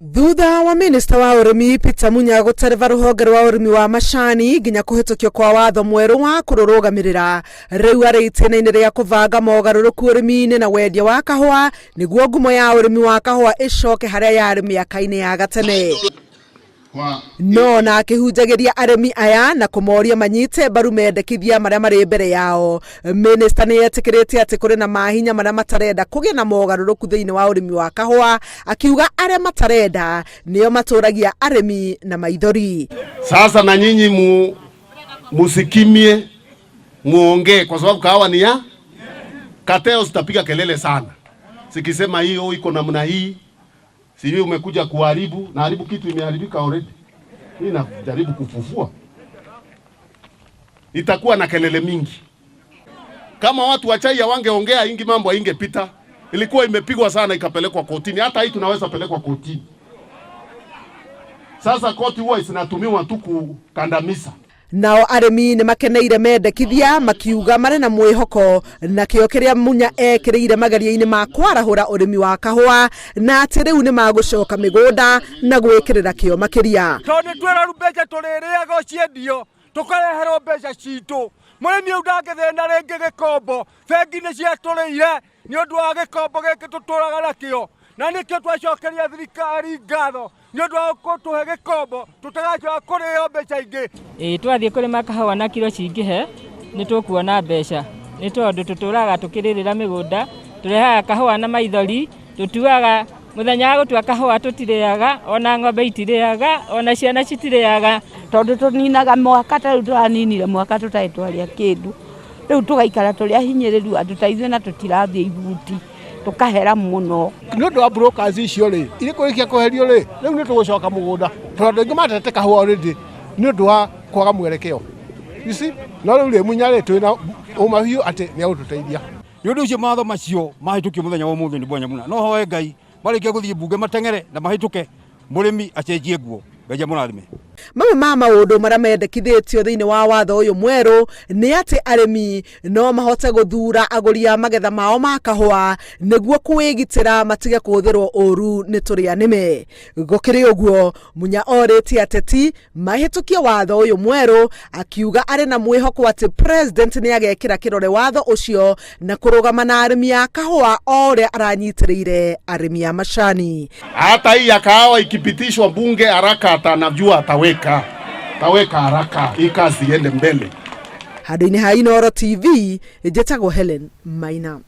Thutha wa minista wa ũrĩmi Peter Munya gũtereva rũhonge rwa ũrĩmi wa macani nginya kũhĩtũkio kwa watho mwerũ wa kũrũrũgamĩrĩra, rĩu arĩ itĩna-inĩ rĩa kũbanga mogarũrũku ũrĩmi-inĩ na wendia wa kahũa nĩguo ngumo ya ũrĩmi wa kahũa ĩcoke harĩa yarĩ mĩaka-inĩ ya gatene. No na akĩhunjagĩria arĩmi aya na kũmoria manyite mbaru mendekithia marĩa marĩ mbere yao, minista nĩ etĩkĩrĩte atĩ kũrĩ na mahinya marĩa matarenda kũgĩa na mogarũrũku thĩinĩ wa ũrĩmi wa kahũa, akiuga arĩa matarenda nĩo matũragia arĩmi na maithori. Sasa na nyinyi musikimie, muongee, kwa sababu kahũa ni ya kateo, sitapiga kelele sana sikisema hiyo iko namna hii. Sivyo umekuja kuharibu, na haribu kitu imeharibika already. Mimi najaribu kufufua. Itakuwa na kelele mingi. Kama watu wa chai wangeongea ingi mambo ingepita. Ilikuwa imepigwa sana ikapelekwa kotini. Hata hii tunaweza pelekwa kotini. Sasa koti huwa isinatumiwa tu kukandamiza. Nao arĩmi nĩ makeneire mendekithia makiuga marĩ na mwĩhoko na kĩo kĩrĩa Munya ekĩrĩire mageria-inĩ ma kwarahũra ũrĩmi wa kahũa, na atĩ rĩu nĩ magũcoka mĩgũnda na gwĩkĩrĩra kĩo makĩria. Tondũ twĩraru mbeca tũrĩrĩaga ciendio tũkareherwo mbeca citũ. Mũrĩmi ũyũ ndangĩthĩna rĩngĩ gĩkombo, bengi nĩ ciatũrĩire nĩ ũndũ wa gĩkombo gĩkĩ tũtũraga nakĩo, na nĩkĩo twacokeria thirikari ngatho nĩ ũndũ wa gũtũhe gĩkombo tũtagacoka kũrĩo mbeca ingĩ. Twathiĩ kũrĩma kahũa na kiro cingĩhe nĩ tũkuona mbeca, nĩ tondũ tũtũraga tũkĩrĩrĩra mĩgũnda, tũrehaga kahũa na maithori, tũtuaga mũthenya wa gũtua kahũa tũtirĩaga, ona ng'ombe itirĩaga, ona ciana citirĩaga, tondũ tũninaga mwaka, rĩu tũraninire mwaka tũtarĩ twarĩa kĩndũ, rĩu tũgaikara tũrĩa hinyĩrĩru andũ ta ithuĩ na tũtirathiĩ ibuti tukahera mũno. Nĩ ũndũ wa brokers icio rĩ, irĩkũrĩkia kweherio rĩ, rĩu nĩ tũgũcoka mũgũnda, tondũ ingĩ matete kahũa already nĩ ũndũ wa kwaga mwerekeo. No rĩu rĩ Munya rĩ twĩna ũma biũ atĩ nĩ agũtũteithia. Nĩ ũndũ ũcio mawatho macio mahĩtũkio mũthenya wa ũmũthĩ nĩ Munya mũna. No hoe Ngai marĩkia gũthiĩ mbunge mateng'ere na mahĩtũke, mũrĩmi acenjie nguo. Ngai mũrathime. Mamwe ma maũndũ marĩa mendekithĩtio thĩinĩ wa watho ũyũ mwerũ nĩ atĩ arĩmi no mahote gũthura agũri a magetha mao ma kahũa nĩguo kwĩgitĩra matige kũhũthĩrwo ũru nĩ tũrĩa nĩme. Gũkĩrĩ ũguo, Munya orĩtie ateti mahĩtũkie watho ũyũ mwerũ, akiuga arĩ na mwĩhoko atĩ president nĩ agekĩra kĩrore watho ũcio na kũrũgama na arĩmi a kahũa o ũrĩa aranyitĩrĩire arĩmi a macani. Hata hii ya kahawa ikipitishwa bunge haraka atanajua ataweka haraka hii kazi iende mbele. Handũ-inĩ ha Inooro TV, njĩtagwo Helen Maina.